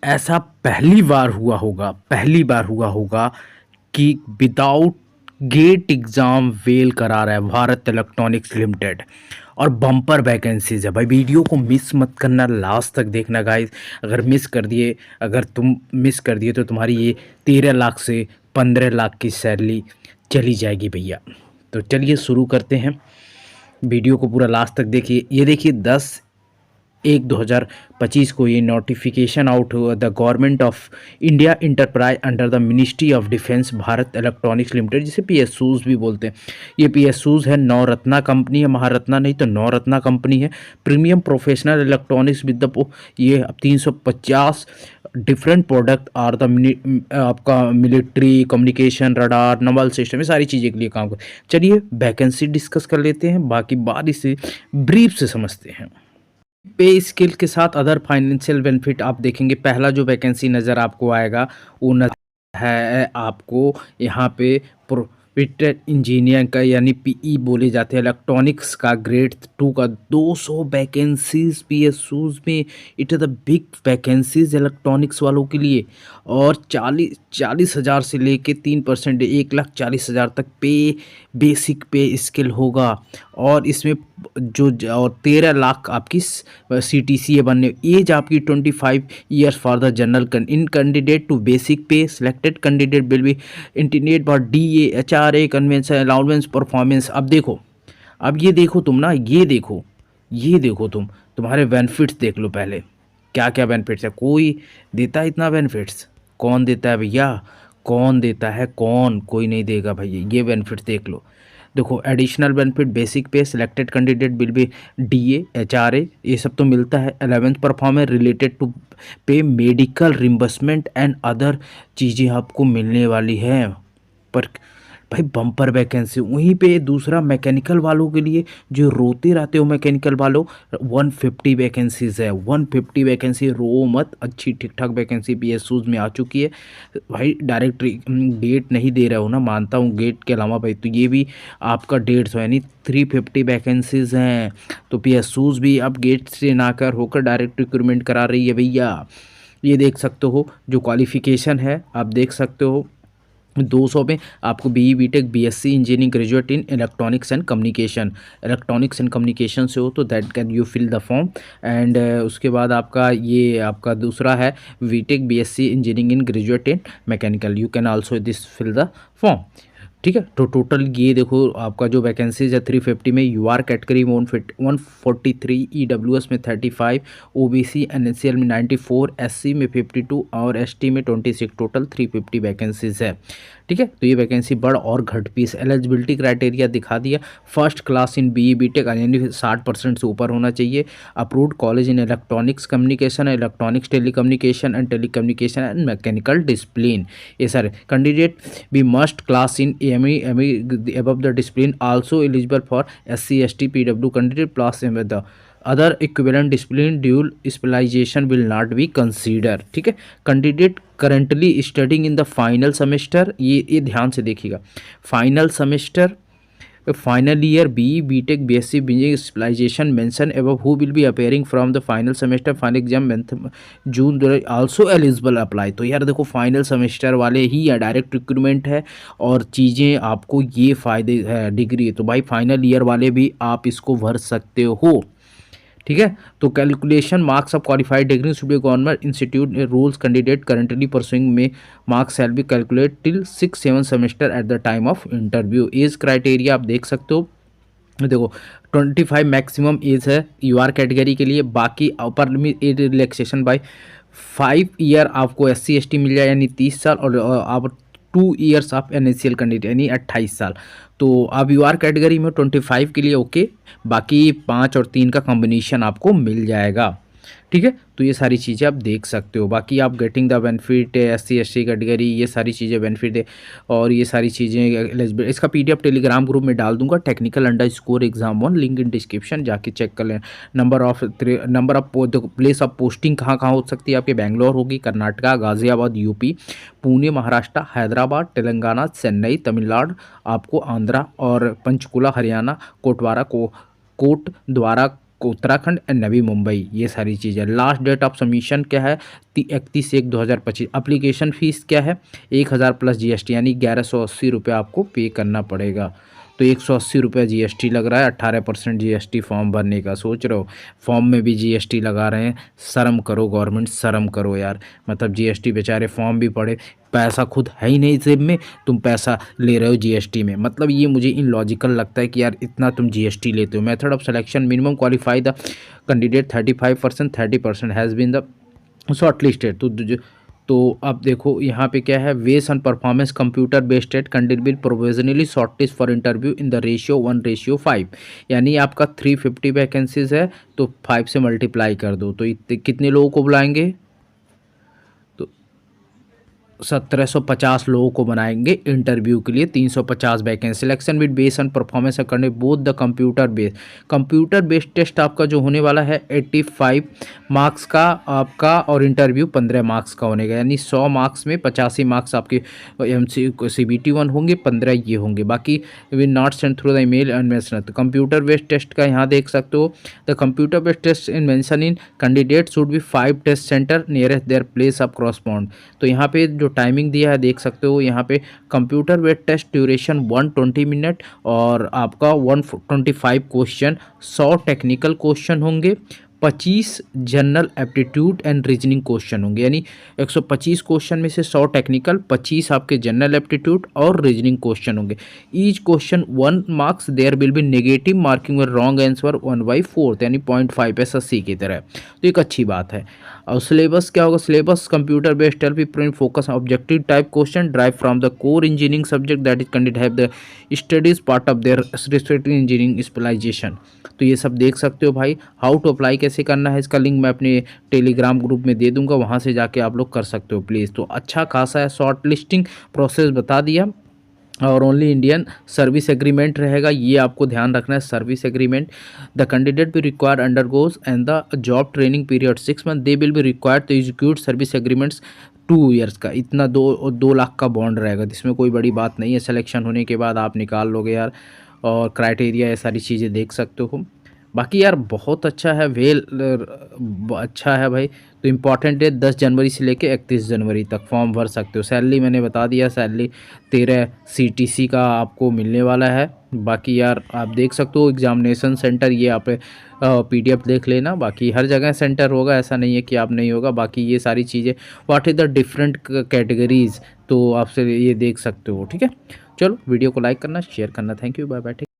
ऐसा पहली बार हुआ होगा कि विदाउट गेट एग्ज़ाम फेल करा रहा है भारत इलेक्ट्रॉनिक्स लिमिटेड। और बम्पर वैकेंसीज है भाई, वीडियो को मिस मत करना, लास्ट तक देखना गाइस। अगर तुम मिस कर दिए तो तुम्हारी ये 13 लाख से 15 लाख की सैलरी चली जाएगी भैया। तो चलिए शुरू करते हैं, वीडियो को पूरा लास्ट तक देखिए। ये देखिए 10/1/2025 को ये नोटिफिकेशन आउट हुआ, the government of India enterprise under the ministry of defence Bharat electronics limited, जिसे पीएसयूज भी बोलते हैं। ये पीएसयूज है, नवरत्ना कंपनी है, महारत्ना नहीं तो नवरत्ना कंपनी है। Premium professional electronics with the ये 350 डिफरेंट प्रोडक्ट आर द आपका military communication radar Naval system, ये सारी चीज़ें के लिए काम कर। चलिए वैकेंसी डिस्कस कर लेते हैं, बाकी बाद इसे ब्रीफ से समझते हैं। पे स्केल के साथ अदर फाइनेंशियल बेनिफिट आप देखेंगे। पहला जो वैकेंसी नज़र आपको आएगा वो नजर है आपको यहाँ पे प्रोफिटेड इंजीनियर का, यानी पीई बोले जाते हैं, इलेक्ट्रॉनिक्स का ग्रेड 2 का 200 वैकेंसीज पीएसयूज में। It is the big vacancies electronics वालों के लिए। और 40,000 से लेके 3% 1,40,000 तक बेसिक पे स्किल होगा। और इसमें और 13 लाख आपकी CTCA बनने। एज आपकी 25 years for the general in candidate to basic pay selected candidate will be integrate for DA HRA convention allowance performance. अब देखो, अब ये देखो तुम ना, ये देखो तुम्हारे बेनिफिट्स देख लो पहले, क्या क्या बेनिफिट्स है। कोई देता है इतना बेनिफिट्स? कौन देता है भैया? कौन देता है? कोई नहीं देगा भैया। ये बेनिफिट्स देख लो। देखो additional benefit, basic pay selected candidate will B DA HRA, ये सब तो मिलता है। 11th परफॉर्मेंस रिलेटेड टू पे मेडिकल रिम्बर्समेंट एंड अदर चीज़ें आपको मिलने वाली हैं। पर भाई बम्पर वैकेंसी। वहीं पे दूसरा मैकेनिकल वालों के लिए, जो रोते रहते हो मैकेनिकल वालों, 150 वैकेंसीज है। 150 वैकेंसी, रो मत, अच्छी ठीक ठाक वैकेंसी पीएसयूज में आ चुकी है भाई। डायरेक्ट गेट नहीं दे रहे हो ना, मानता हूँ गेट के अलावा भाई, तो ये भी आपका 150 यानी 350 वैकेंसीज हैं। तो पीएसयूज भी अब गेट से ना कर होकर डायरेक्ट रिक्रूटमेंट करा रही है भैया। ये देख सकते हो जो क्वालिफिकेशन है, आप देख सकते हो 200 में आपको BE BTech BSc engineering graduate in electronics and communication से हो तो that can you fill the form. And उसके बाद आपका दूसरा है BTech BSc engineering in graduate in mechanical, you can also this fill the form. ठीक है, तो टोटल ये देखो आपका जो वैकेंसीज है 350 में। UR कैटेगरी में 143, EWS में 35, OBC NSCL में 94, SC में 52 और ST में 26, टोटल 350 वैकेंसीज है। ठीक है, तो ये वैकेंसी बढ़ और घट पीस। एलिजिबिलिटी क्राइटेरिया दिखा दिया। First class in BE BTech यानी 60% से ऊपर होना चाहिए। Approved college in electronics communication, electronics telecommunication and mechanical discipline. ये सारे कैंडिडेट भी must class in ME above the discipline, also eligible for SC ST PW candidate plus with the other equivalent discipline, dual specialization will not be considered। ठीक है, candidate currently studying in the final semester, ये ध्यान से देखिएगा, final semester final year BE BTech BSc engineering specialization mention above who will be appearing from the final semester final exam June also eligible apply. तो यार देखो final semester वाले ही या direct recruitment है और चीज़ें आपको ये फ़ायदे है डिग्री, तो भाई फाइनल ईयर वाले भी आप इसको भर सकते हो। ठीक है, तो calculation marks of qualified degree should be government institute rules candidate currently pursuing में marks shall be calculate till 6-7 semester at the time of interview. Age criteria आप देख सकते हो, देखो 25 मैक्सिमम एज है UR कैटेगरी के लिए। बाकी upper limit age relaxation by 5 year आपको SC ST मिल जाए यानी 30 साल, और आप 2 ईयर्स ऑफ NACL कैंडिडेट यानी 28 साल। तो अब UR कैटेगरी में 25 के लिए ओके, बाकी 5 और 3 का कॉम्बिनेशन आपको मिल जाएगा। ठीक है, तो ये सारी चीज़ें आप देख सकते हो। बाकी आप getting the benefit SC ST category, ये सारी चीज़ें बेनिफिट है और ये सारी चीज़ें इसका PDF टेलीग्राम ग्रुप में डाल दूंगा, technical_exam1, लिंक इन डिस्क्रिप्शन, जाके चेक कर लें। Number of place of posting कहाँ कहाँ हो सकती है आपके, बैंगलोर होगी, कर्नाटका, गाजियाबाद UP, पुणे महाराष्ट्र, हैदराबाद तेलंगाना, चेन्नई तमिलनाडु, आपको आंध्रा और पंचकुला हरियाणा, कोट द्वारा उत्तराखंड एंड नवी मुंबई, ये सारी चीज़ें। लास्ट डेट ऑफ सबमिशन क्या है? 31/1/2025। अप्लीकेशन फ़ीस क्या है? 1000 प्लस GST, यानी 1180 रुपये आपको पे करना पड़ेगा। तो 180 रुपये GST लग रहा है, 18% GST फॉर्म भरने का। सोच रहे हो फॉर्म में भी GST लगा रहे हैं? शर्म करो गवर्नमेंट, शर्म करो यार। मतलब GST बेचारे फॉर्म भी पड़े, पैसा खुद है ही नहीं जेब में, तुम पैसा ले रहे हो GST में। मतलब ये मुझे इनलॉजिकल लगता है कि यार इतना तुम GST लेते हो। Method of selection, minimum qualify the candidate 35%, 30% has been the short listed. तो अब देखो यहाँ पे क्या है, वेस on performance computer based test candidate will provisionally shortlist for interview in the ratio 1:5। यानी आपका 350 वैकेंसीज है तो 5 से मल्टीप्लाई कर दो, तो कितने लोगों को बुलाएंगे? 1750 लोगों को बनाएंगे इंटरव्यू के लिए। 350 vacancy. Selection with base on performance करने both the computer based test आपका जो होने वाला है 85 मार्क्स का आपका, और इंटरव्यू 15 मार्क्स का होने का। यानी 100 मार्क्स में 85 मार्क्स आपके CBT 1 होंगे, 15 ये होंगे। बाकी will not send through the email and mention. तो कंप्यूटर बेस्ड टेस्ट का यहाँ देख सकते हो, the computer based test in mention in candidate should be 5 test center nearest their place of correspond. तो यहाँ पे जो टाइमिंग दिया है देख सकते हो, यहाँ पे computer based test duration 120 minute, और आपका 125 क्वेश्चन, 100 टेक्निकल क्वेश्चन होंगे, 25 general aptitude and reasoning question होंगे। यानी 125 क्वेश्चन में से 100 टेक्निकल, 25 आपके जनरल एप्टीट्यूड और रीजनिंग क्वेश्चन होंगे। Each question 1 marks, there will be negative marking और रॉन्ग आंसर 1/4, यानी 0.5 SSC की तरह। तो एक अच्छी बात है। और सिलेबस क्या होगा? Syllabus computer based help print focus objective type question drive from the core engineering subject that is candidate have the studies part of their respective engineering specialization. तो ये सब देख सकते हो भाई। हाउ टू अप्लाई कैसे करना है, इसका लिंक मैं अपने टेलीग्राम ग्रुप में दे दूंगा, वहाँ से जाके आप लोग कर सकते हो प्लीज़। तो अच्छा खासा है, शॉर्ट लिस्टिंग प्रोसेस बता दिया, और ओनली इंडियन सर्विस एग्रीमेंट रहेगा, ये आपको ध्यान रखना है। सर्विस एग्रीमेंट, द कैंडिडेट भी require undergoes and the job training period 6 month, they will be required to execute service agreements 2 years का। इतना 2 लाख का बॉन्ड रहेगा, जिसमें कोई बड़ी बात नहीं है। सिलेक्शन होने के बाद आप निकाल लोगे यार, और क्राइटेरिया ये सारी चीज़ें देख सकते हो। बाकी यार बहुत अच्छा है, अच्छा है भाई। तो इम्पॉर्टेंट है, 10 जनवरी से लेके 31 जनवरी तक फॉर्म भर सकते हो। सैलरी मैंने बता दिया, सैलरी 13 CTC का आपको मिलने वाला है। बाकी यार आप देख सकते हो एग्जामिनेशन सेंटर, ये आप PDF देख लेना। बाकी हर जगह सेंटर होगा, ऐसा नहीं है कि आप नहीं होगा। बाकी ये सारी चीज़ें, what is the different categories, तो आपसे ये देख सकते हो। ठीक है, चलो वीडियो को लाइक करना, शेयर करना। Thank you, bye bye.